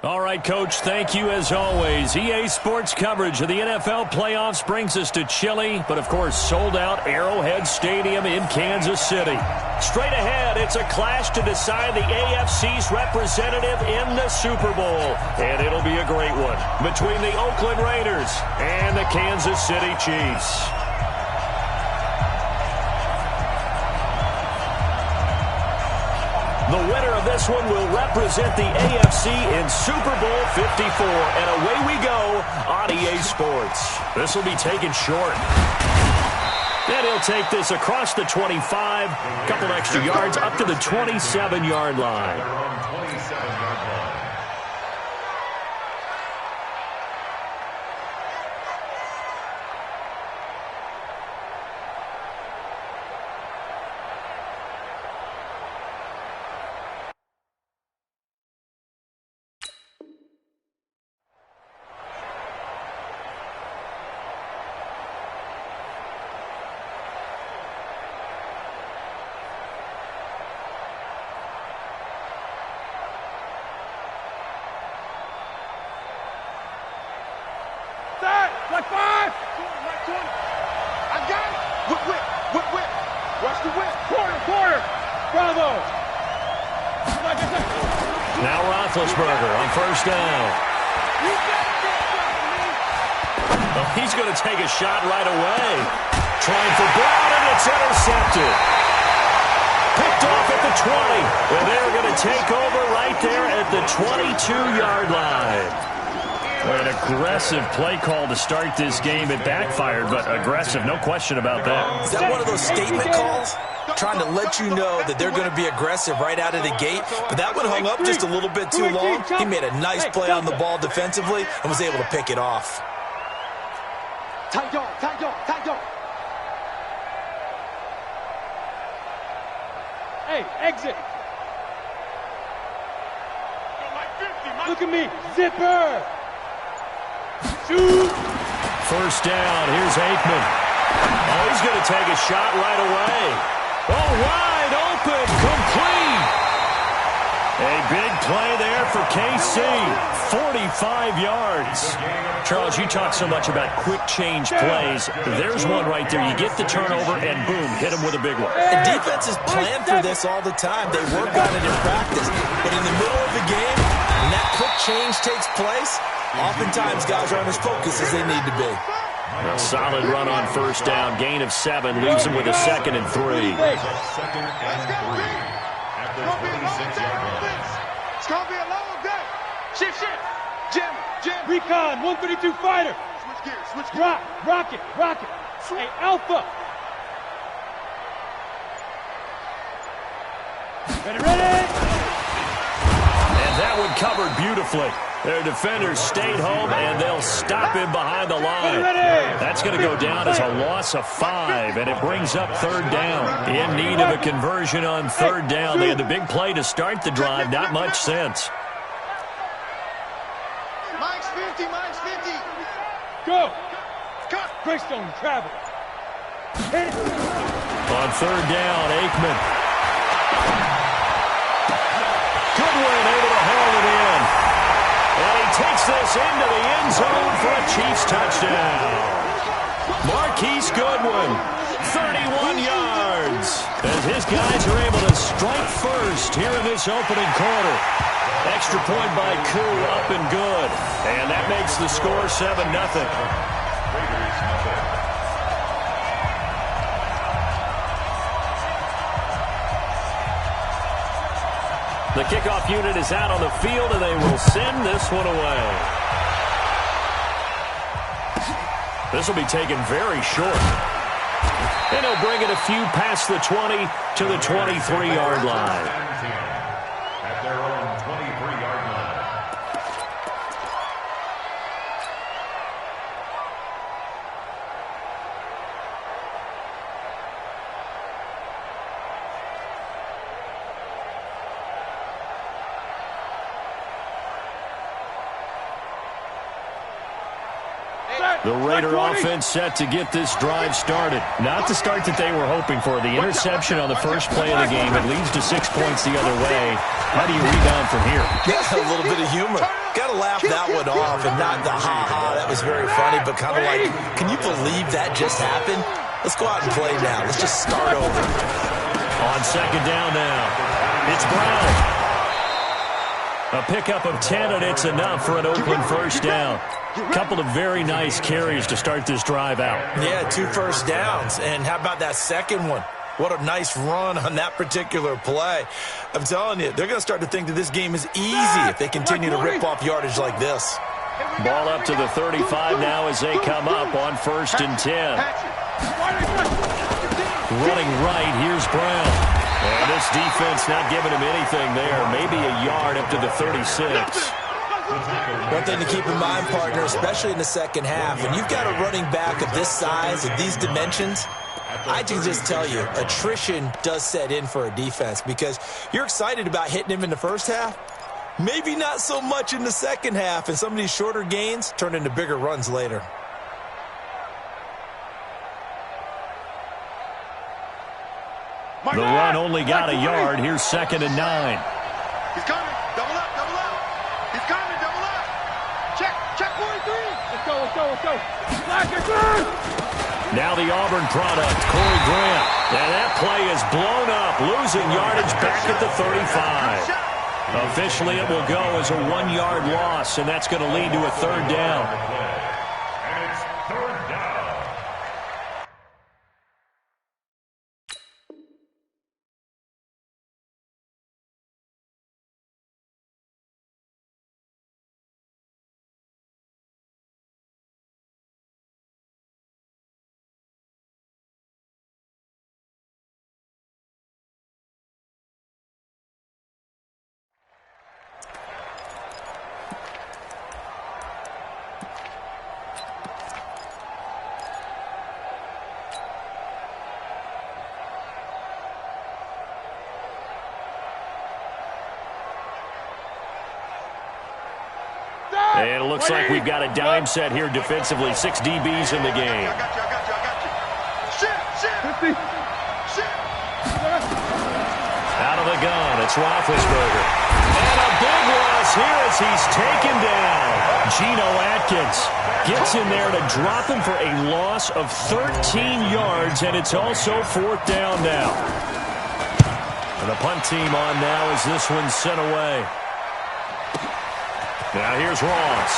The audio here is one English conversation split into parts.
All right, Coach, thank you as always. EA Sports coverage of the NFL playoffs brings us to chilly, but of course sold-out Arrowhead Stadium in Kansas City. Straight ahead, it's a clash to decide the AFC's representative in the Super Bowl. And it'll be a great one between the Oakland Raiders and the Kansas City Chiefs. The winner of this one will represent the AFC in Super Bowl 54. And away we go on EA Sports. This will be taken short. And he'll take this across the 25, a couple extra yards up to the 27-yard line. Like 5! I got it! Whip! Watch the whip! Quarter! Bravo! Now Roethlisberger on first down. Well, he's going to take a shot right away. Trying for Brown, and it's intercepted. Picked off at the 20. And they're going to take over right there at the 22-yard line. An aggressive play call to start this game. It backfired, but aggressive, no question about that. Is that one of those statement calls? Trying to let you know that they're going to be aggressive right out of the gate, but that one hung up just a little bit too long. He made a nice play on the ball defensively and was able to pick it off. Tight dog. Hey, exit. Look at me, zipper. Shoot! First down, here's Aikman. Oh, he's going to take a shot right away. Oh, wide open, complete. A big play there for KC, 45 yards. Charles, you talk so much about quick change plays. There's one right there. You get the turnover, and boom, hit him with a big one. The defenses plan for this all the time. They work on it in practice. But in the middle of the game, when that quick change takes place, oftentimes guys aren't as focused as they need to be. A solid run on first down. Gain of 7 leaves him with a 2nd and 3. It's going to be a long day. Shift. Jim. Recon, 132 fighter. Switch gears. Rocket. Hey, Alpha. Ready. And that one covered beautifully. Their defenders stayed home, and they'll stop him behind the line. That's going to go down as a loss of 5, and it brings up third down. In need of a conversion on third down. They had the big play to start the drive. Not much sense. Mike's 50. Go. Greystone, travel. Hit it. On third down, Aikman. Goodwin able to haul it in. And he takes this into the end zone for a Chiefs touchdown. Marquise Goodwin, 31 yards. As his guys are able to strike first here in this opening quarter. Extra point by Koo, up and good. And that makes the score 7-0. The kickoff unit is out on the field, and they will send this one away. This will be taken very short. And he'll bring it a few past the 20 to the 23-yard line. At their own 23-yard line. Set. The Raider offense set to get this drive started. Not the start that they were hoping for. The interception on the first play of the game. It leads to 6 points the other way. How do you rebound from here? Yeah, a little bit of humor. Got to laugh that one off and not the ha-ha. That was very funny, but kind of like, can you believe that just happened? Let's go out and play now. Let's just start over. On second down now, it's Brown. A pickup of 10, and it's enough for an Oakland first down. Couple of very nice carries to start this drive out. Yeah, 2 first downs. And how about that second one? What a nice run on that particular play. I'm telling you, they're going to start to think that this game is easy if they continue to rip off yardage like this. Ball up to the 35 now as they come up on 1st and 10. Running right, here's Brown. And this defense not giving him anything there. Maybe a yard up to the 36. One thing to keep in mind, partner, especially in the second half, when you've got a running back of this size, of these dimensions, I can just tell you, attrition does set in for a defense because you're excited about hitting him in the first half. Maybe not so much in the second half, and some of these shorter gains turn into bigger runs later. The run only got a yard. Here's 2nd and 9. He's coming. Double up, double up. He's coming, double up. Check 43. Let's go. Black is good. Now the Auburn product, Corey Grant. And that play is blown up, losing yardage back at the 35. Officially, it will go as a 1-yard loss, and that's going to lead to a 3rd down. And it's 3rd down. And it looks like we've got a dime set here defensively. 6 DBs in the game. I got you. Shit. Out of the gun, it's Roethlisberger. And a big loss here as he's taken down. Geno Atkins gets in there to drop him for a loss of 13 yards, and it's also 4th down now. And the punt team on now as this one's sent away. Now here's Ross.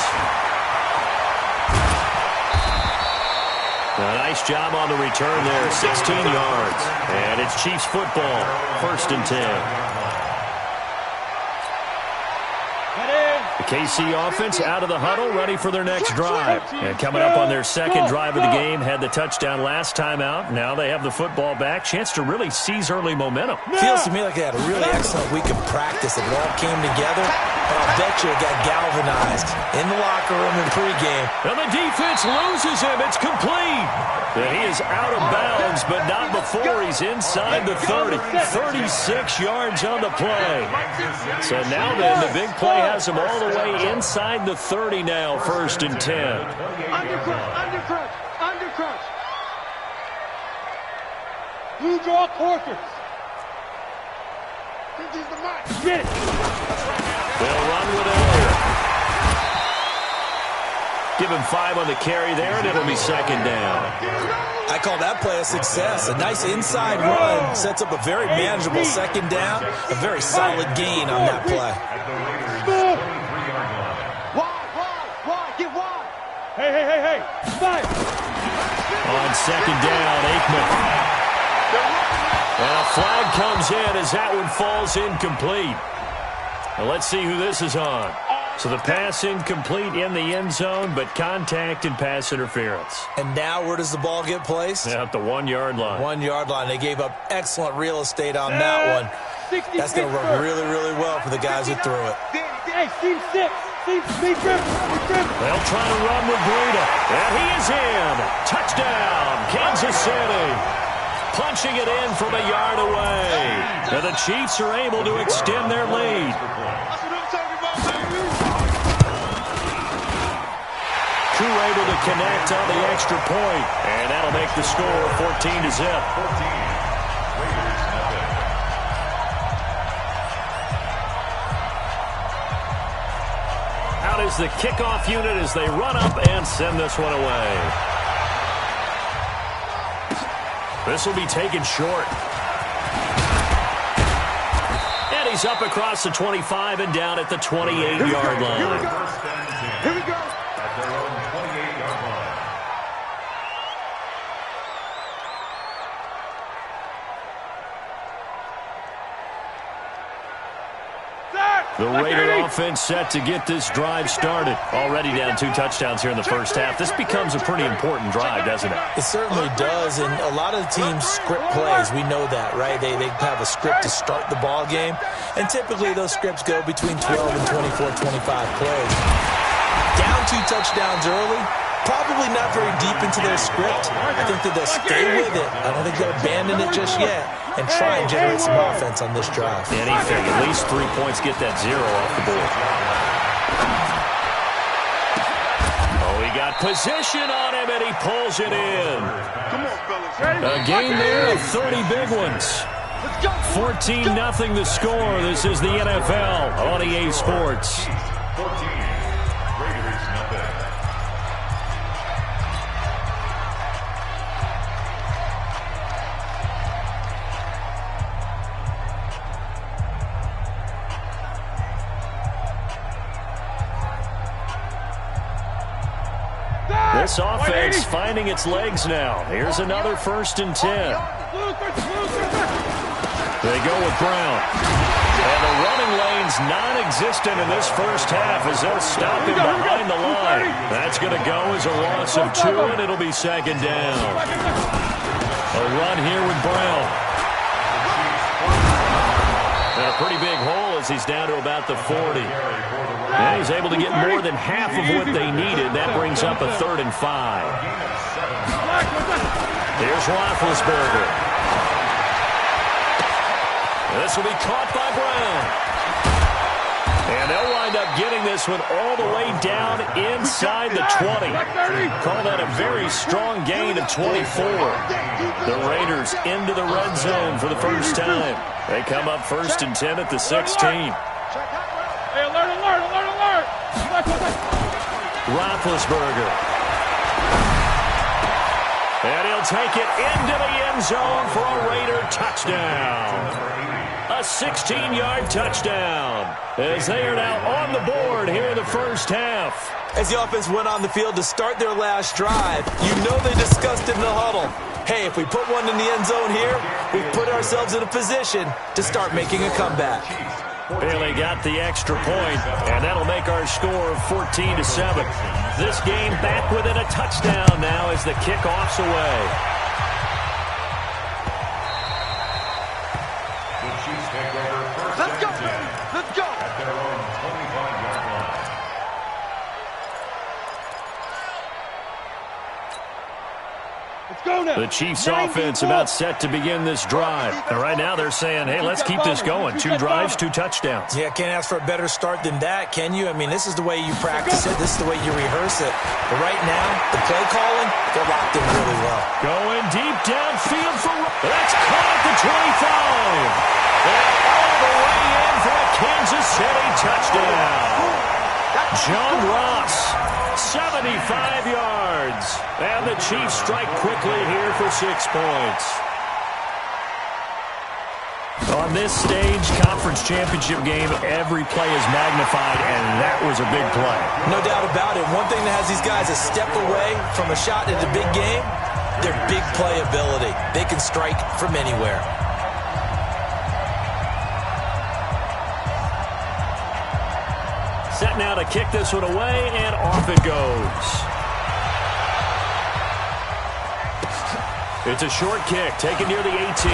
A nice job on the return there, 16 yards. And it's Chiefs football, 1st and 10. The KC offense out of the huddle, ready for their next drive. And coming up on their 2nd drive of the game, had the touchdown last time out. Now they have the football back. Chance to really seize early momentum. Feels to me like they had a really excellent week of practice. It all came together. And I'll bet you it got galvanized in the locker room in pregame. And the defense loses him. It's complete. And he is out of bounds, but not before he's inside the 30. 36 yards on the play. So now then, the big play has him all the way inside the 30 now, 1st and 10. Undercrunch. Blue draw quarters. Get it. They'll run with it here. Give him 5 on the carry there, and it'll be 2nd down. I call that play a success. A nice inside run sets up a very manageable 2nd down. A very solid gain on that play. Wide. Get wide. Hey. 5. On 2nd down, Aikman. And a flag comes in as that one falls incomplete. Well, let's see who this is on. So the pass incomplete in the end zone, but contact and pass interference. And now where does the ball get placed? At the 1-yard line. 1-yard line. They gave up excellent real estate on that one. That's going to work really, really well for the guys who threw it. Hey, Steve 6. They'll try to run with Breida. And he is in. Touchdown, Kansas City. Punching it in from a yard away. And the Chiefs are able to extend their lead. crew able to connect on the extra point, and that'll make the score 14-0. Out is the kickoff unit as they run up and send this one away. This will be taken short. And he's up across the 25 and down at the 28-yard line. Here we go. At their own 28-yard line. The Raider offense set to get this drive started. Already down 2 touchdowns here in the first half. This becomes a pretty important drive, doesn't it? It certainly does, and a lot of the teams script plays. We know that, right? They have a script to start the ball game, and typically those scripts go between 12 and 24, 25 plays. Down 2 touchdowns early, probably not very deep into their script. I think that they'll stay with it. I don't think they'll abandon it just yet and try and generate some offense on this drive. Anything, at least 3 points, get that 0 off the board. Oh, he got position on him, and he pulls it in. Come on, fellas. A game there of 30 big ones. 14-0 the score. This is the NFL on EA Sports. 14. Raiders nothing. This offense finding its legs now. Here's another 1st and 10. They go with Brown. And the running lane's non-existent in this first half as they'll stop him behind the line. That's going to go as a loss of 2, and it'll be 2nd down. A run here with Brown. And a pretty big hole as he's down to about the 40. And he's able to get more than half of what they needed. That brings up a 3rd and 5. Here's Roethlisberger. This will be caught by Brown. And they'll wind up getting this one all the way down inside the 20. Call that a very strong gain of 24. The Raiders into the red zone for the first time. They come up 1st and 10 at the 16. Hey, alert, alert, alert, alert! Roethlisberger. And he'll take it into the end zone for a Raider touchdown. A 16-yard touchdown as they are now on the board here in the first half. As the offense went on the field to start their last drive, you know they discussed in the huddle. Hey, if we put one in the end zone here, we've put ourselves in a position to start making a comeback. Bailey got the extra point, and that'll make our score 14-7. This game back within a touchdown now as the kickoff's away. The Chiefs take over 1st and 10. Let's go! At their own 25-yard line. Let's go now! The Chiefs offense about set to begin this drive. And right now they're saying, hey, let's keep this going. 2 drives, 2 touchdowns. Yeah, can't ask for a better start than that, can you? I mean, this is the way you practice it. This is the way you rehearse it. But right now, the play calling, they're locked in really well. Going deep downfield for... That's caught at the 25. And all the way in for a Kansas City touchdown. John Ross, 75 yards. And the Chiefs strike quickly here for 6 points. On this stage, conference championship game, every play is magnified, and that was a big play. No doubt about it. One thing that has these guys a step away from a shot at a big game, their big play ability. They can strike from anywhere. Set now to kick this one away, and off it goes. It's a short kick, taken near the 18.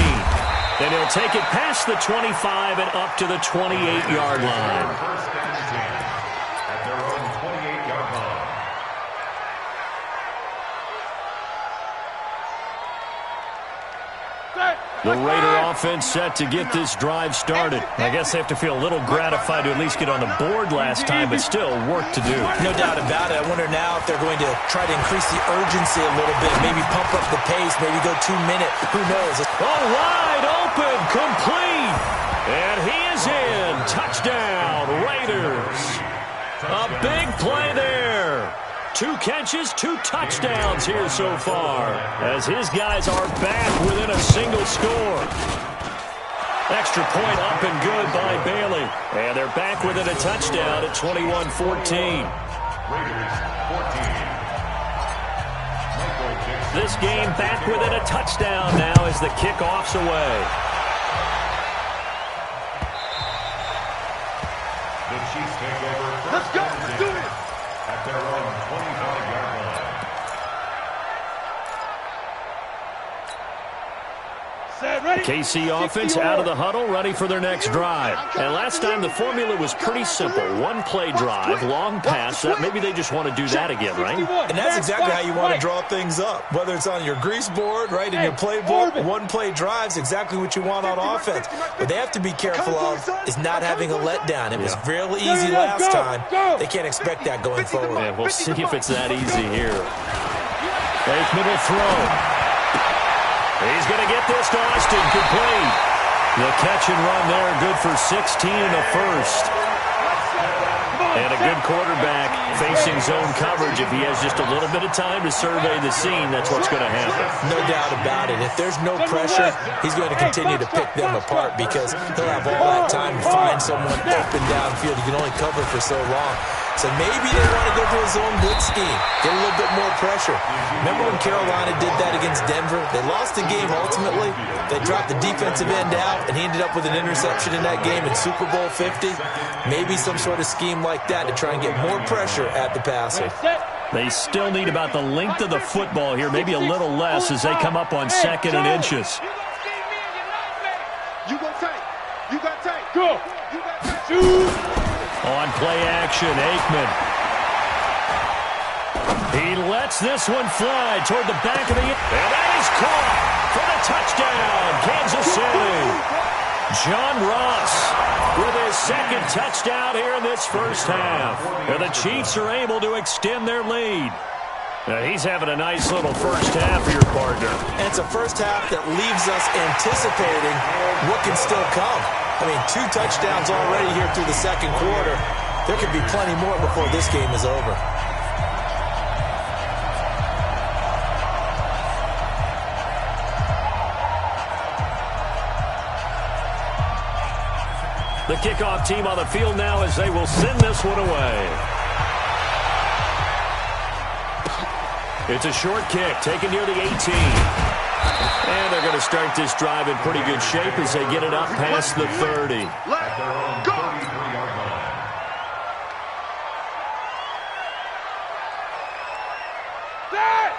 Then he'll take it past the 25 and up to the 28-yard line. 1st and 10. At their own 28-yard line. The Raider offense set to get this drive started. I guess they have to feel a little gratified to at least get on the board last time, but still work to do. No doubt about it. I wonder now if they're going to try to increase the urgency a little bit, maybe pump up the pace, maybe go 2 minute. Who knows? Oh, wide open, complete. And he is in. Touchdown, Raiders. A big play there. 2 catches, 2 touchdowns here so far, as his guys are back within a single score. Extra point up and good by Bailey. And they're back within a touchdown at 21-14. Raiders 14. This game back within a touchdown now as the kickoff's away. The Chiefs take over. Let's go. Let's do it. At their own 25-yard line. KC offense out of the huddle, ready for their next drive. And last time the formula was pretty simple. 1 play drive, long pass. That maybe they just want to do that again, right? And that's exactly how you want to draw things up. Whether it's on your grease board, right, in your playbook, 1 play drive's exactly what you want on offense. What they have to be careful of is not having a letdown. It was fairly easy last time. They can't expect that going forward. Yeah, we'll see if it's that easy here. Aikman will throw. He's going to get this to Austin, complete. The catch and run there, good for 16 and a first. And a good quarterback facing zone coverage. If he has just a little bit of time to survey the scene, that's what's going to happen. No doubt about it. If there's no pressure, he's going to continue to pick them apart because he'll have all that time to find someone open downfield. He can only cover for so long. So maybe they want to go to a zone blitz scheme, get a little bit more pressure. Remember when Carolina did that against Denver? They lost the game ultimately. They dropped the defensive end out, and he ended up with an interception in that game in Super Bowl 50. Maybe some sort of scheme like that to try and get more pressure at the passer. They still need about the length of the football here, maybe a little less as they come up on 2nd and inches. You got take. You got take. Go. You got take. Shoot. On play action, Aikman. He lets this one fly toward the back of the end. And that is caught for the touchdown, Kansas City. John Ross with his 2nd touchdown here in this first half. And the Chiefs are able to extend their lead. Now he's having a nice little first half for your partner. And it's a first half that leaves us anticipating what can still come. I mean, 2 touchdowns already here through the 2nd quarter. There could be plenty more before this game is over. The kickoff team on the field now as they will send this one away. It's a short kick taken near the 18. And they're going to start this drive in pretty good shape as they get it up past the 30. At their own 33-yard line.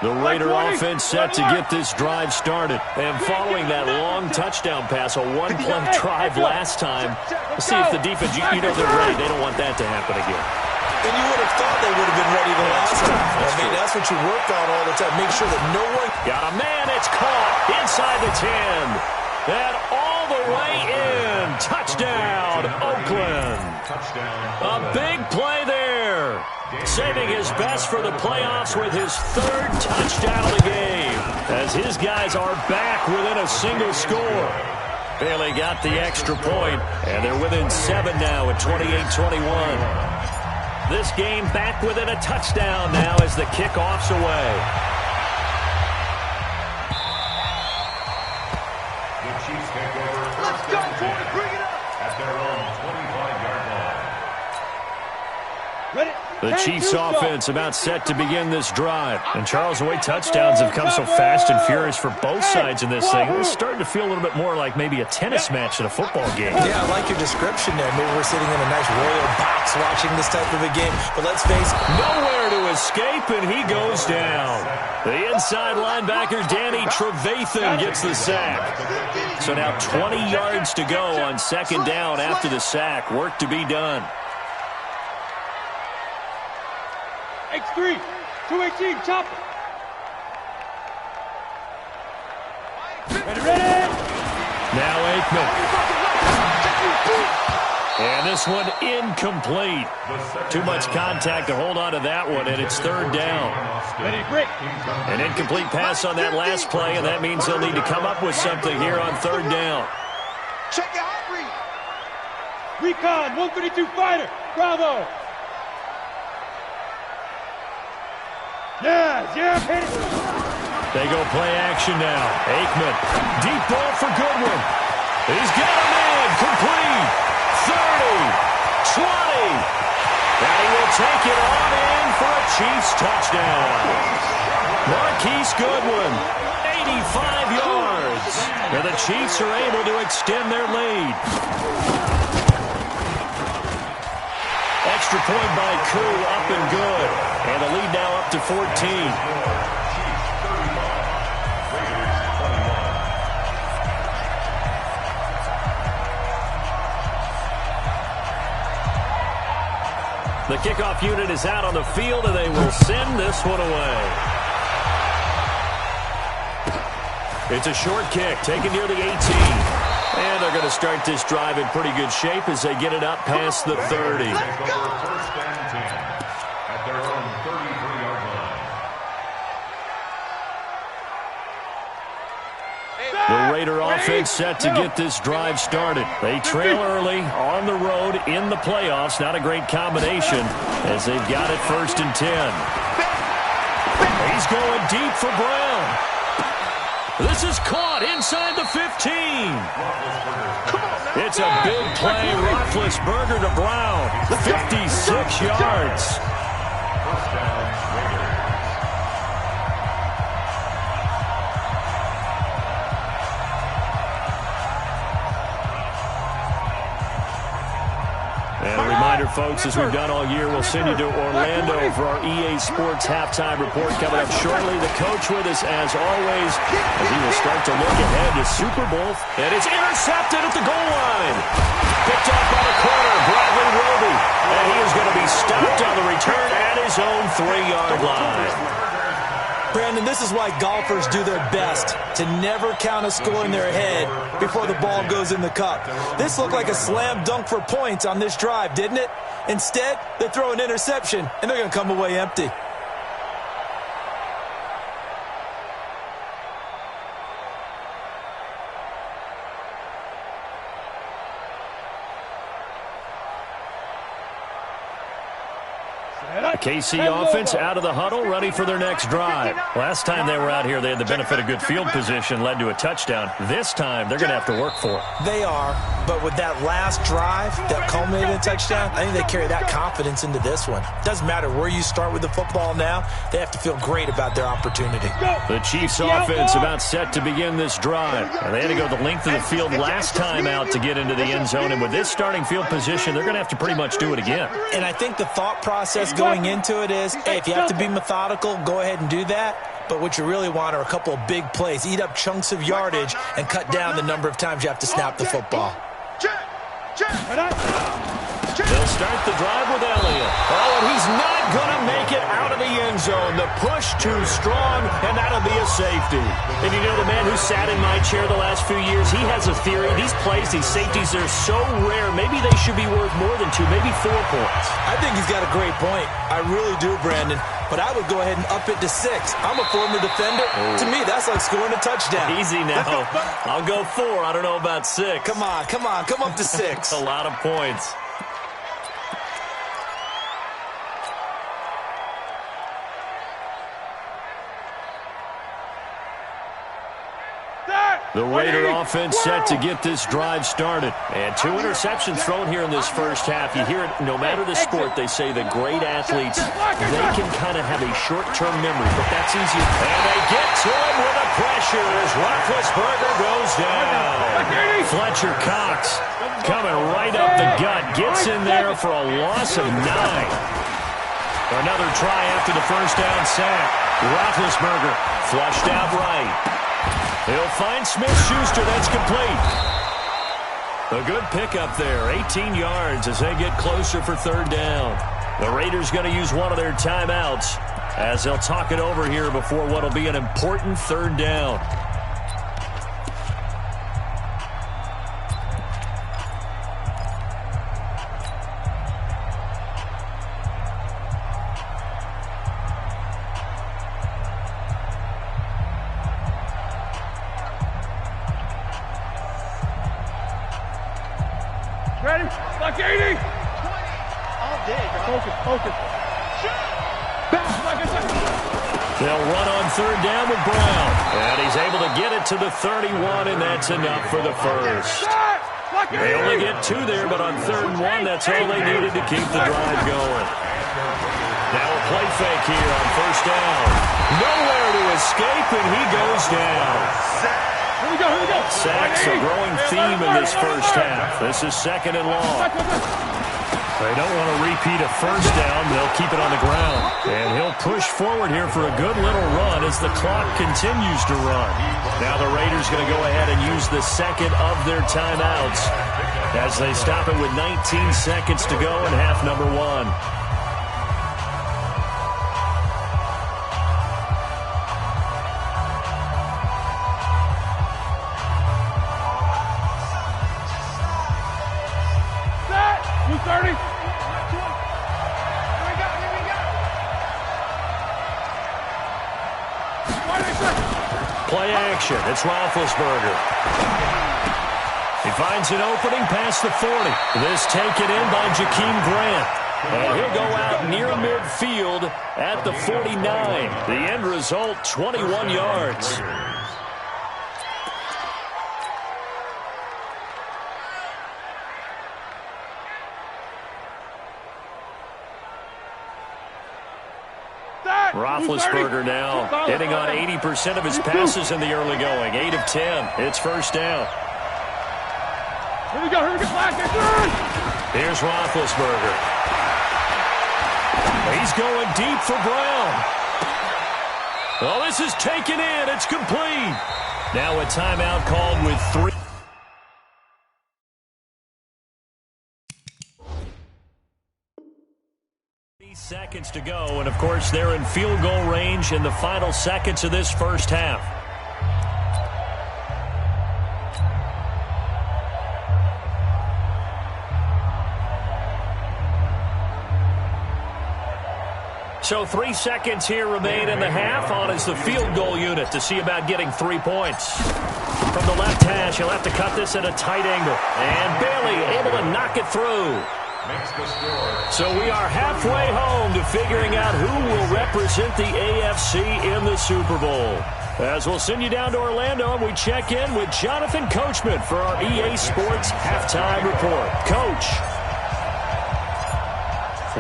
The Raider offense set to get this drive started. And following that long touchdown pass, a 1-play drive last time, let's see if the defense, you know they're ready. They don't want that to happen again. And you would have thought they would have been ready the last time. I mean, that's what you work on all the time. Make sure that no one... Got a man, it's caught inside the 10. And all the way in. Touchdown, Oakland. A big play there. Saving his best for the playoffs with his 3rd touchdown of the game. As his guys are back within a single score. Bailey got the extra point, and they're within 7 now at 28-21. This game back within a touchdown now as the kickoff's away. The Chiefs take over. Let's go, boys. Bring it up. At their own 25-yard line. Ready? The Chiefs offense about set to begin this drive. And Charles, the way touchdowns have come so fast and furious for both sides in this thing, it's starting to feel a little bit more like maybe a tennis match than a football game. Yeah, I like your description there. Maybe we're sitting in a nice royal box watching this type of a game. But let's face it, nowhere to escape, and he goes down. The inside linebacker, Danny Trevathan, gets the sack. So now 20 yards to go on 2nd down after the sack. Work to be done. X3, 218, chopper. Ready, ready. Aikman. And this one incomplete. Too much contact to hold on to that one, and it's third down. An incomplete pass on that last play, and that means they'll need to come up with something here on third down. Check your hot read. Recon, 132 fighter. Bravo. Yeah, hit it. They go play action now. Aikman, deep ball for Goodwin. He's got a man, complete. 30, 20. And he will take it on in for a Chiefs touchdown. Marquise Goodwin, 85 yards. And the Chiefs are able to extend their lead. Extra point by Koo, up and good. And the lead now up to 14. The kickoff unit is out on the field, and they will send this one away. It's a short kick, taken near the 18. And they're going to start this drive in pretty good shape as they get it up past the 30. First and 10 at their own 33-yard line. The Raider offense set to get this drive started. They trail early on the road in the playoffs. Not a great combination as they've got it first and 10. He's going deep for Brown. This is caught inside the 15. It's a big play. Roethlisberger to Brown. 56 yards. First down, Raiders. And a reminder, folks, as we've done all year, we'll send you to Orlando for our EA Sports halftime report coming up shortly. The coach with us, as always, as he will start to look ahead to Super Bowl. And it's intercepted at the goal line. Picked off by the corner, Bradley Roby. And he is going to be stopped on the return at his own 3-yard line. Brandon, this is why golfers do their best to never count a score in their head before the ball goes in the cup. This looked like a slam dunk for points on this drive, didn't it? Instead, they throw an interception, and they're going to come away empty. The KC offense out of the huddle, ready for their next drive. Last time they were out here, they had the benefit of good field position, led to a touchdown. This time, they're going to have to work for it. They are, but with that last drive that culminated in a touchdown, I think they carry that confidence into this one. Doesn't matter where you start with the football now, they have to feel great about their opportunity. The Chiefs offense about set to begin this drive. And they had to go the length of the field last time out to get into the end zone. And with this starting field position, they're going to have to pretty much do it again. And I think the thought process going into it is, hey, if you have to be methodical, go ahead and do that. But what you really want are a couple of big plays. Eat up chunks of yardage and cut down the number of times you have to snap the football. They'll start the drive with Elliott. Oh, and he's not going to make it out of the end zone. The push too strong, and that'll be a safety. And you know, the man who sat in my chair the last few years, he has a theory. These plays, these safeties, they're so rare. Maybe they should be worth more than 2, maybe 4 points. I think he's got a great point. I really do, Brandon. But I would go ahead and up it to 6. I'm a former defender. Oh. To me, that's like scoring a touchdown. Easy now. I'll go 4. I don't know about 6. Come on. Come up to 6. A lot of points. The Raider offense set to get this drive started. And 2 interceptions thrown here in this first half. You hear it, no matter the sport, they say the great athletes, they can kind of have a short-term memory, but that's easy. And they get to him with a pressure as Roethlisberger goes down. Fletcher Cox coming right up the gut, gets in there for a loss of 9. Another try after the first down sack. Roethlisberger flushed out right. He'll find Smith-Schuster. That's complete. A good pickup there. 18 yards as they get closer for third down. The Raiders going to use one of their timeouts as they'll talk it over here before what will be an important third down. Like 80. All day, bro. Focus. Bounce like I said. They'll run on third down with Brown. And he's able to get it to the 31, and that's enough for the first. They only get 2 there, but on 3rd and 1, that's all they needed to keep the drive going. Now a play fake here on 1st down. Nowhere to escape, and he goes down. Here we go. Sacks a growing theme in this first half. This is 2nd and long. They don't want to repeat a 1st down. They'll keep it on the ground. And he'll push forward here for a good little run as the clock continues to run. Now the Raiders going to go ahead and use the 2nd of their timeouts as they stop it with 19 seconds to go in half number 1. Play action. It's Roethlisberger. He finds an opening past the 40. This taken in by Jakeem Grant. And he'll go out near midfield at the 49. The end result, 21 yards. Roethlisberger now hitting on 80% of his passes in the early going. 8 of 10. It's 1st down. Here we go. Here's Roethlisberger. He's going deep for Brown. Well, this is taken in. It's complete. Now a timeout called with 3. Seconds to go, and of course they're in field goal range in the final seconds of this first half. So 3 seconds here remain in the half. On is the field goal unit to see about getting 3 points. From the left hash, he'll have to cut this at a tight angle. And Bailey able to knock it through. So we are halfway home to figuring out who will represent the AFC in the Super Bowl. As we'll send you down to Orlando, and we check in with Jonathan Coachman for our EA Sports Halftime Report. Coach.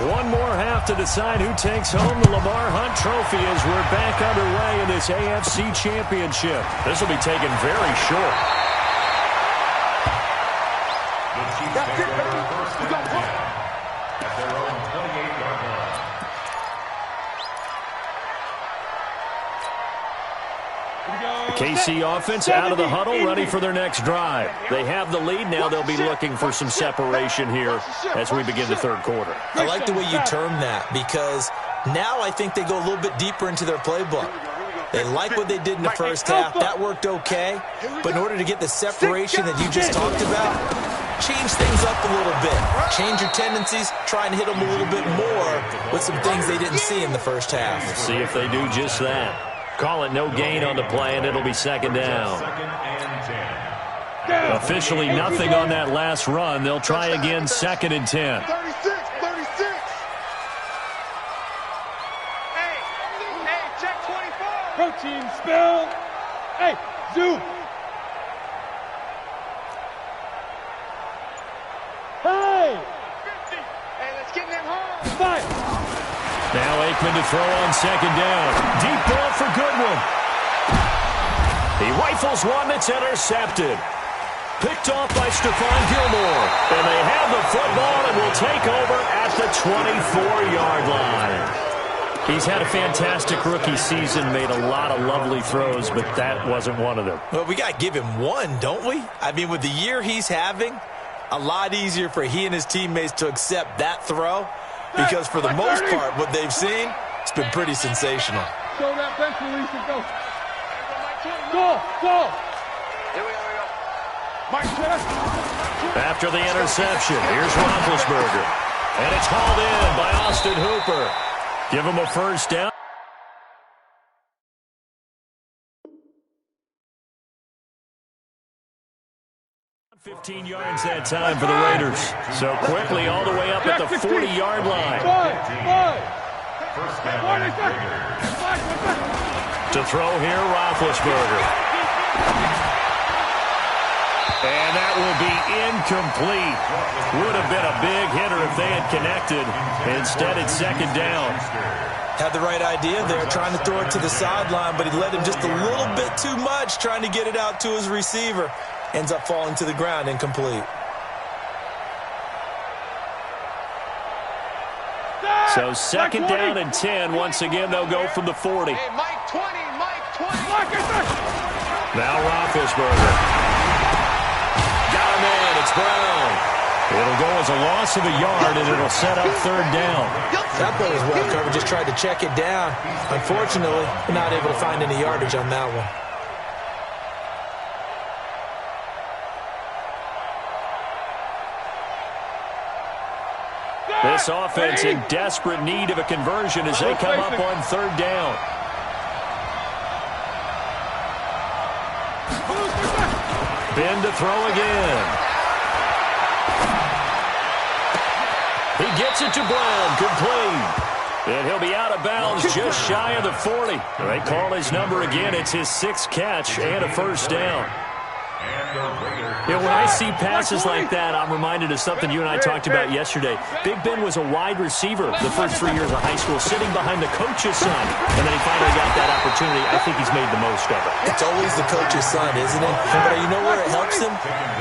One more half to decide who takes home the Lamar Hunt Trophy as we're back underway in this AFC Championship. This will be taken very short. That's it, baby. We got one. At their own 28-yard line. KC offense out of the huddle, ready for their next drive. They have the lead. Now they'll be looking for some separation here as we begin the 3rd quarter. I like the way you term that, because now I think they go a little bit deeper into their playbook. They like what they did in the first half. That worked okay. But in order to get the separation that you just talked about, change things up a little bit. Change your tendencies. Try and hit them a little bit more with some things they didn't see in the first half. See if they do just that. Call it no gain on the play, and it'll be 2nd down. Officially nothing on that last run. They'll try again 2nd and 10. 36. Hey, check 24. Protein spill. Hey, zoom. Hey. 50. Hey, let's get them home. 5. Now Aikman to throw on 2nd down. Deep ball for Goodwin. He rifles one that's intercepted. Picked off by Stephon Gilmore. And they have the football and will take over at the 24-yard line. He's had a fantastic rookie season, made a lot of lovely throws, but that wasn't one of them. Well, we got to give him one, don't we? I mean, with the year he's having, a lot easier for he and his teammates to accept that throw. Because for the most part, what they've seen, it's been pretty sensational. Show that bench release and go. Go. Here we go. Mike, after the interception, here's Roethlisberger. And it's hauled in by Austin Hooper. Give him a 1st down. 15 yards that time for the Raiders. So quickly all the way up at the 40-yard line. To throw here, Roethlisberger. And that will be incomplete. Would have been a big hitter if they had connected. Instead, it's second down. Had the right idea there, trying to throw it to the sideline, but he led him just a little bit too much, trying to get it out to his receiver. Ends up falling to the ground, incomplete. So second down and 10. Once again, they'll go from the 40. Hey, Mike 20, Mike 20. Now Roethlisberger. Got him in. It's Brown. It'll go as a loss of a yard, and it'll set up third down. That play was well covered. Just tried to check it down. Unfortunately, we're not able to find any yardage on that one. This offense in desperate need of a conversion as they come up on third down. Ben to throw again. He gets it to Brown, complete. And he'll be out of bounds just shy of the 40. They call his number again. It's his 6th catch and a first down. You know, when I see passes like that, I'm reminded of something you and I talked about yesterday. Big Ben was a wide receiver the first 3 years of high school, sitting behind the coach's son. And then he finally got that opportunity. I think he's made the most of it. It's always the coach's son, isn't it? But you know where it helps him?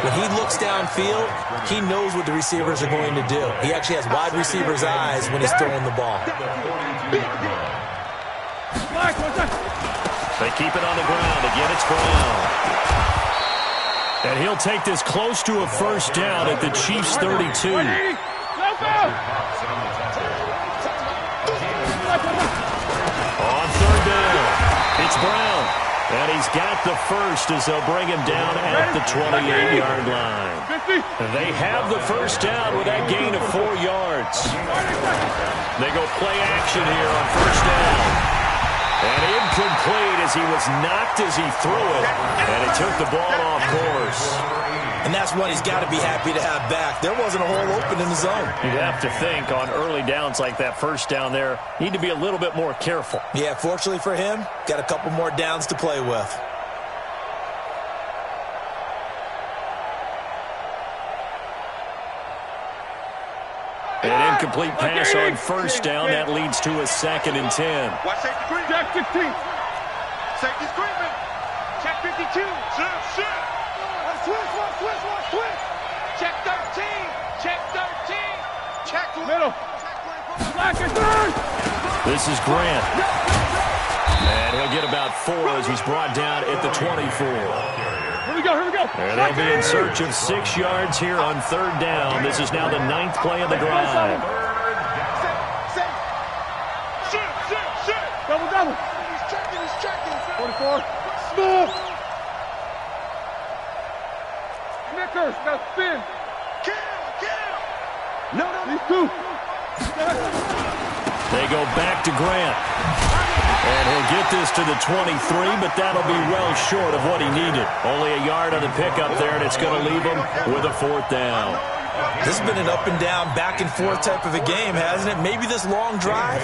When he looks downfield, he knows what the receivers are going to do. He actually has wide receivers' eyes when he's throwing the ball. They keep it on the ground. Again, it's Brown. And he'll take this close to a first down at the Chiefs' 32. On third down, it's Brown. And he's got the first as they'll bring him down at the 28-yard line. They have the first down with that gain of 4 yards. They go play action here on first down. And incomplete as he was knocked as he threw it. And it took the ball off course. And that's one he's got to be happy to have back. There wasn't a hole open in the zone. You'd have to think on early downs like that first down there, need to be a little bit more careful. Yeah, fortunately for him, got a couple more downs to play with. An incomplete pass on first down. That leads to a 2nd and 10. Watch safety screen. Check 15. Safety screen. Check 52. Switch. Check 13. Check 13. Check middle. This is Grant. And he'll get about 4 as he's brought down at the 24. Here we go. And they'll be in search of 6 yards here on third down. This is now the 9th play of the drive. Double. He's checking. 44. Smith. Snickers, now spin. Kill. No. These two. They go back to Grant. And he'll get this to the 23, but that'll be well short of what he needed. Only a yard on the pickup there, and it's going to leave him with a 4th down. This has been an up and down, back and forth type of a game, hasn't it? Maybe this long drive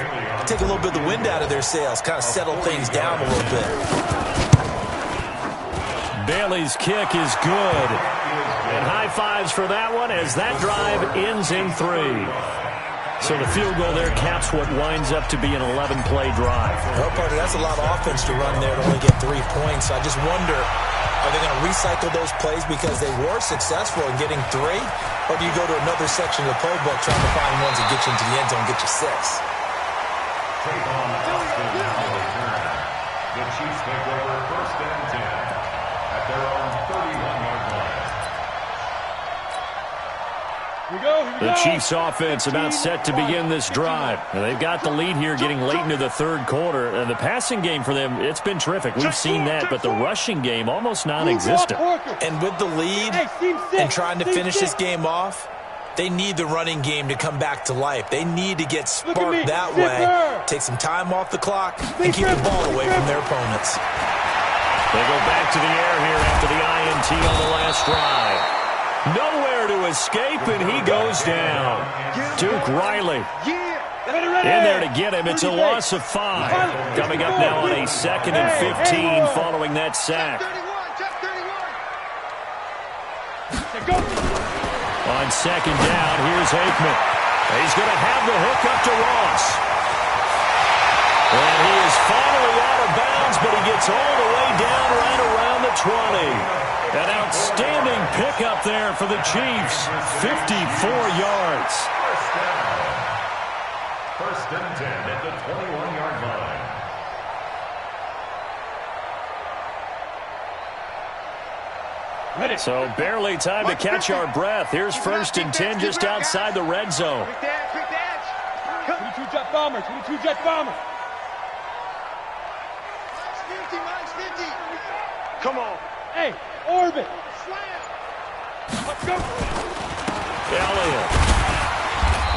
take a little bit of the wind out of their sails, kind of settle things down a little bit. Bailey's kick is good. And high fives for that one as that drive ends in 3. So the field goal there caps what winds up to be an 11-play drive. Well, partner, that's a lot of offense to run there to only get 3 points. I just wonder, are they going to recycle those plays because they were successful in getting 3? Or do you go to another section of the playbook trying to find ones that get you into the end zone and get you 6? The Chiefs take over first and 10 at their own 31-yard line. The Chiefs offense about set to begin this drive. And they've got the lead here getting late into the third quarter. And the passing game for them, it's been terrific. We've seen that, but the rushing game almost non-existent. And with the lead and trying to finish this game off, they need the running game to come back to life. They need to get sparked that way, take some time off the clock, and keep the ball away from their opponents. They go back to the air here after the INT on the last drive. Nowhere to escape, and he goes down. Duke Riley in there to get him. It's a loss of 5. Coming up now on a 2nd and 15 following that sack. On 2nd down, here's Aikman. He's going to have the hook up to Ross. And he is finally out of bounds, but he gets all the way down right around the 20. An outstanding pickup there for the Chiefs. 54 yards. First and 10 at the 21-yard line. So barely time to catch our breath. Here's 1st and 10 just outside the red zone. 22 jet bomber, 22 jet bomber. Come on. Hey, orbit. Let's go. Elliott.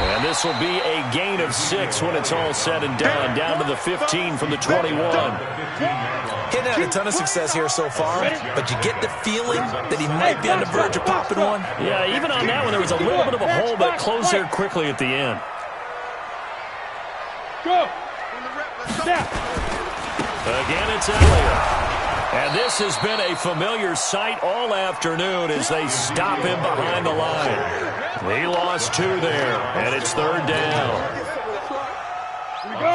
And this will be a gain of 6 when it's all said and done. Down to the 15 from the 21. Hitting had a ton of success here so far, but you get the feeling that he might be on the verge of popping one. Yeah, even on that one, there was a little bit of a hole that closed there quickly at the end. Go. Again, it's Elliott. And this has been a familiar sight all afternoon as they stop him behind the line. He lost 2 there, and it's 3rd down.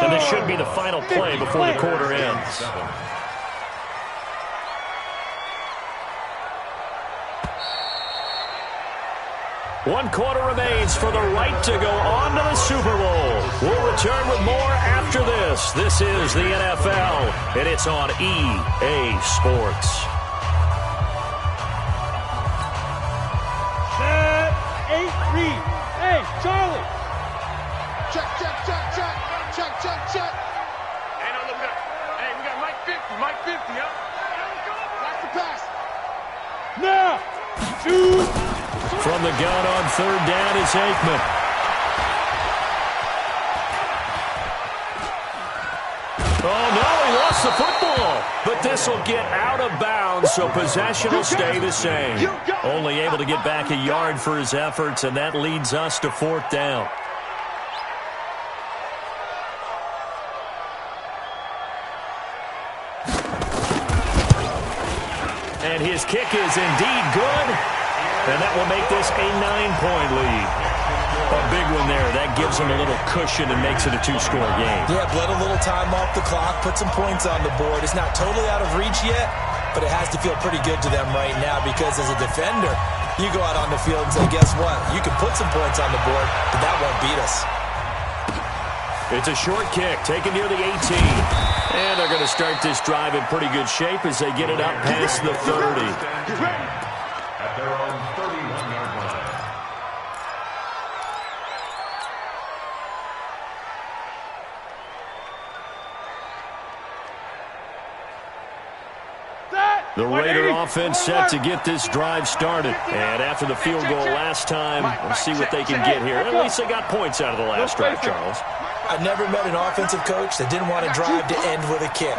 And this should be the final play before the quarter ends. One quarter remains for the right to go on to the Super Bowl. We'll return with more after this. This is the NFL, and it's on EA Sports. Set, 8, read. Hey, Charlie. Check. Hey, no, look up. Hey, we got Mike 50, huh? Watch the pass. Now, shoot. From the gun on 3rd down is Aikman. Oh, no, he lost the football. But this will get out of bounds, so possession will stay the same. Only able to get back a yard for his efforts, and that leads us to 4th down. And his kick is indeed good. And that will make this a 9-point lead. A big one there. That gives them a little cushion and makes it a 2-score game. Yeah, bled a little time off the clock, put some points on the board. It's not totally out of reach yet, but it has to feel pretty good to them right now because as a defender, you go out on the field and say, guess what? You can put some points on the board, but that won't beat us. It's a short kick taken near the 18. And they're going to start this drive in pretty good shape as they get it up past the 30. At their own 31-yard line. The Raider offense set to get this drive started. And after the field goal last time, we'll see what they can get here. At least they got points out of the last drive, Charles. I've never met an offensive coach that didn't want to drive to end with a kick.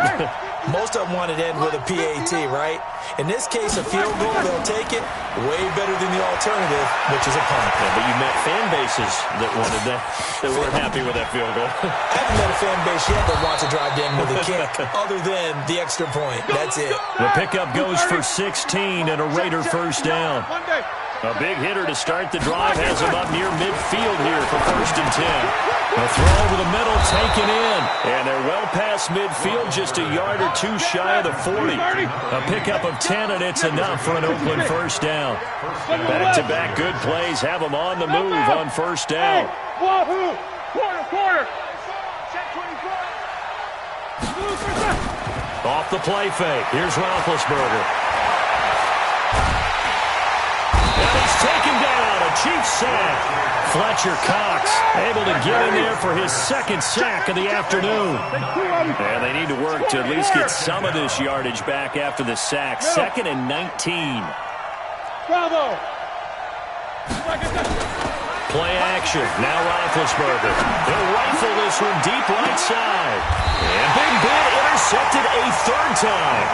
Most of them want it to end with a PAT, right? In this case, a field goal, they'll take it way better than the alternative, which is a punt. Yeah, but you met fan bases that wanted that, that weren't happy with that field goal. I haven't met a fan base yet that wants to drive to end with a kick, other than the extra point. That's it. The pickup goes for 16 and a Raider 1st down. A big hitter to start the drive has him up near midfield here for 1st and 10. A throw over the middle taken in. And they're well past midfield, just a yard or 2 shy of the 40. A pickup of 10, and it's enough for an Oakland 1st down. Back-to-back good plays have them on the move on 1st down. Wahoo! Quarter! Off the play fake. Here's Roethlisberger. And he's taken down. A Chiefs sack. Fletcher Cox able to get in there for his 2nd sack of the afternoon. And they need to work to at least get some of this yardage back after the sack. 2nd and 19. Bravo! Play action. Now Roethlisberger. He'll rifle this one deep right side. And Big Ben intercepted a 3rd time.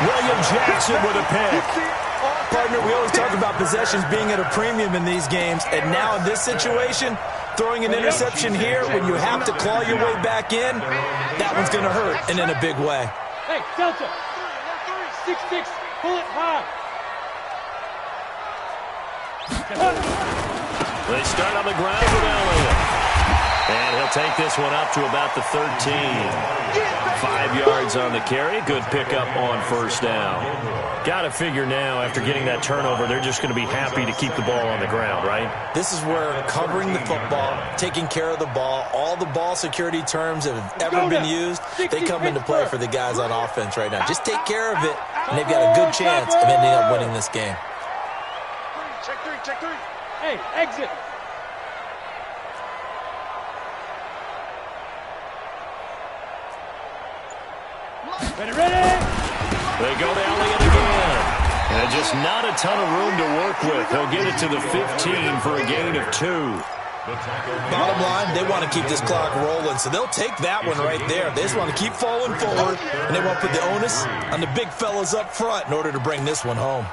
William Jackson with a pick. Partner, we always talk about possessions being at a premium in these games, and now in this situation, throwing an interception here when you have to claw your way back in, that one's going to hurt, and in a big way. Hey, Delta. 6-6, pull it high. They start on the ground with Elliott. And he'll take this one up to about the 13. 5 yards on the carry. Good pickup on first down. Got to figure now, after getting that turnover, they're just going to be happy to keep the ball on the ground, right? This is where covering the football, taking care of the ball, all the ball security terms that have ever been used, they come into play for the guys on offense right now. Just take care of it, and they've got a good chance of ending up winning this game. Check three. Hey, exit. Ready. They go to Elliott again. And just not a ton of room to work with. They'll get it to the 15 for a gain of 2. Bottom line, they want to keep this clock rolling, so they'll take that one right there. They just want to keep falling forward, and they want to put the onus on the big fellas up front in order to bring this one home.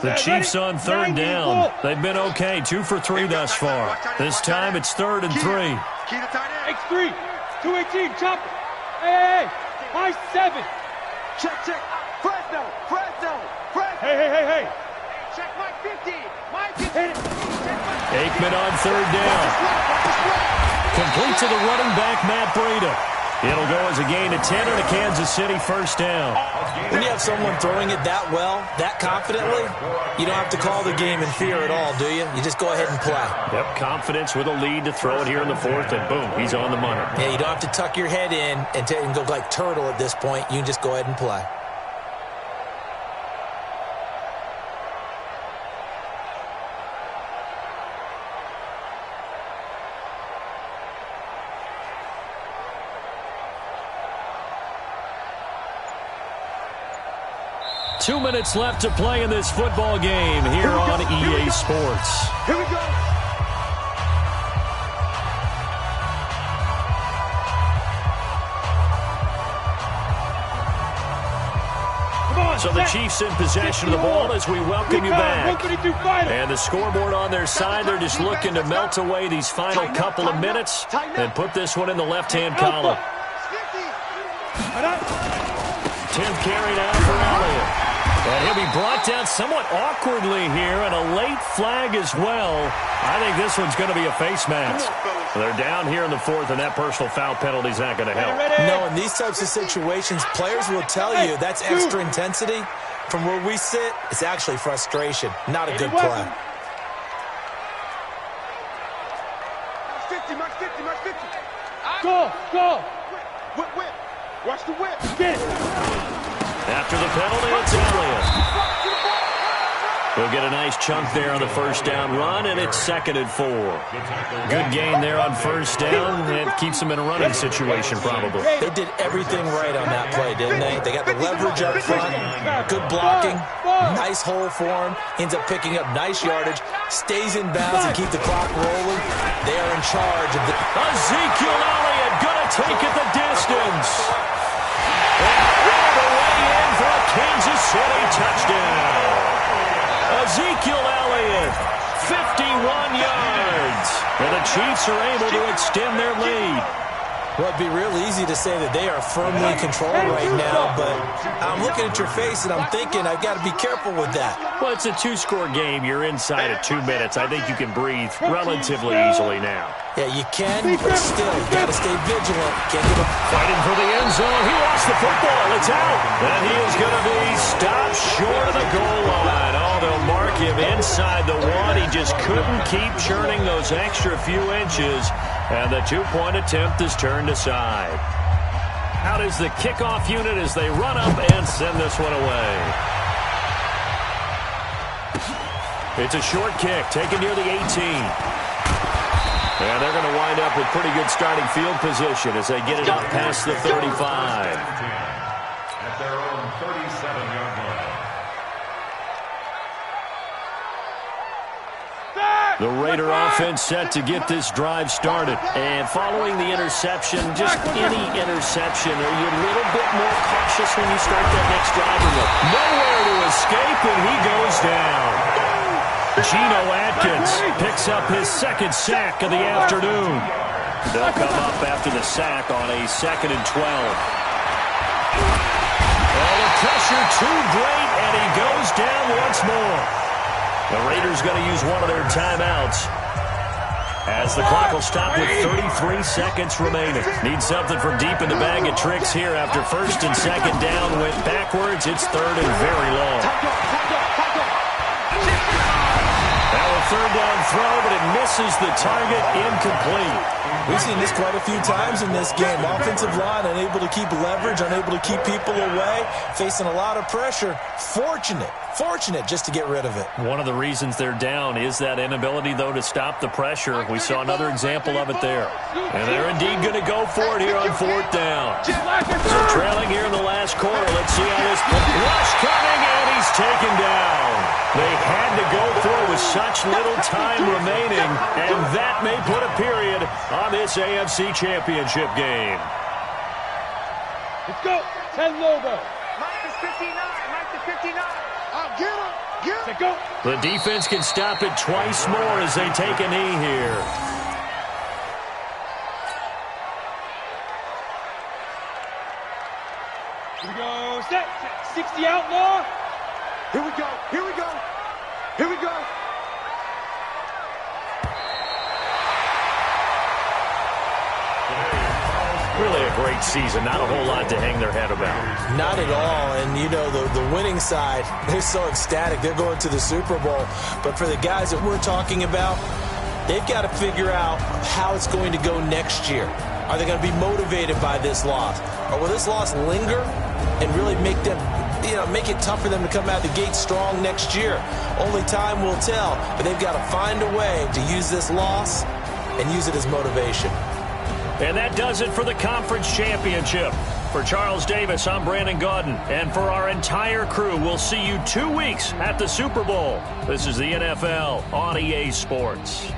The Chiefs on third down. They've been okay, 2 for 3 thus far. This time it's 3rd and 3. X3, 218, chop it. Hey, high 7. Check. Fresno. Hey. Check Mike 50. Aikman on third down. Complete to the running back, Matt Breida. It'll go as a gain of 10 and a Kansas City first down. When you have someone throwing it that well, that confidently, you don't have to call the game in fear at all, do you? You just go ahead and play. Yep, confidence with a lead to throw it here in the 4th, and boom, he's on the money. Yeah, you don't have to tuck your head in and go like turtle at this point. You can just go ahead and play. Two minutes left to play in this football game here on EA Sports. Here we go. So the Chiefs in possession of the ball as we welcome you back. And the scoreboard on their side, they're just looking to melt away these final couple of minutes and put this one in the left-hand column. 10th carry now for Elliott. And he'll be brought down somewhat awkwardly here, and a late flag as well. I think this one's going to be a face mask. They're down here in the 4th, and that personal foul penalty is not going to help. No, in these types of situations, players will tell you that's extra intensity. From where we sit, it's actually frustration, not a good play. Go. Whip. Watch the whip. Get it. After the penalty, it's Elliott. He'll get a nice chunk there on the first down run, and it's 2nd and 4. Good gain there on first down. It keeps them in a running situation, probably. They did everything right on that play, didn't they? They got the leverage up front, good blocking, nice hole for him. Ends up picking up nice yardage, stays in bounds and keep the clock rolling. They are in charge of the... Ezekiel Elliott going to take it the distance. All the way in for a Kansas City touchdown. Ezekiel Elliott, 51 yards. And the Chiefs are able to extend their lead. Well, it'd be real easy to say that they are firmly controlled right now, but I'm looking at your face and I'm thinking I've got to be careful with that. Well, it's a 2-score game. You're inside of 2 minutes. I think you can breathe relatively easily now. Yeah, you can, but still, you got to stay vigilant. Can't give up. Fighting for the end zone. He lost the football. It's out. And he is going to be stopped short of the goal line. Oh, they'll mark him inside the 1. He just couldn't keep churning those extra few inches. And the 2-point attempt is turned aside. Out is the kickoff unit as they run up and send this one away. It's a short kick taken near the 18. And they're going to wind up with pretty good starting field position as they get it up past the 35. At their own 37-yard line. The Raider offense set to get this drive started. And following the interception, just any interception, are you a little bit more cautious when you start that next drive? Nowhere to escape, and he goes down. Geno Atkins picks up his second sack of the afternoon. They'll come up after the sack on a 2nd and 12. Oh, the pressure too great, and he goes down once more. The Raiders going to use one of their timeouts as the clock will stop with 33 seconds remaining. Need something from deep in the bag of tricks here after 1st and 2nd down. Went backwards. It's 3rd and very long. Now a 3rd down throw, but it misses the target. Incomplete. We've seen this quite a few times in this game. Offensive line unable to keep leverage, unable to keep people away, facing a lot of pressure. Fortunate just to get rid of it. One of the reasons they're down is that inability, though, to stop the pressure. We saw another example of it there. And they're indeed going to go for it here on 4th down. So trailing here in the last quarter. Let's see how this rush coming, and he's taken down. They had to go for it with such little time remaining, and that may put a period on this AFC Championship game. Let's go. 10 Lobo. Minus 59. Minus 59. Get him. Get him. Go. The defense can stop it twice more as they take a knee here. Here we go. Set. 60 outlaw. Here we go. Here we go. Here we go. Really a great season. Not a whole lot to hang their head about. Not at all. And, you know, the winning side, they're so ecstatic. They're going to the Super Bowl. But for the guys that we're talking about, they've got to figure out how it's going to go next year. Are they going to be motivated by this loss? Or will this loss linger and really make them, make it tough for them to come out the gate strong next year? Only time will tell. But they've got to find a way to use this loss and use it as motivation. And that does it for the conference championship. For Charles Davis, I'm Brandon Gaudin. And for our entire crew, we'll see you 2 weeks at the Super Bowl. This is the NFL on EA Sports.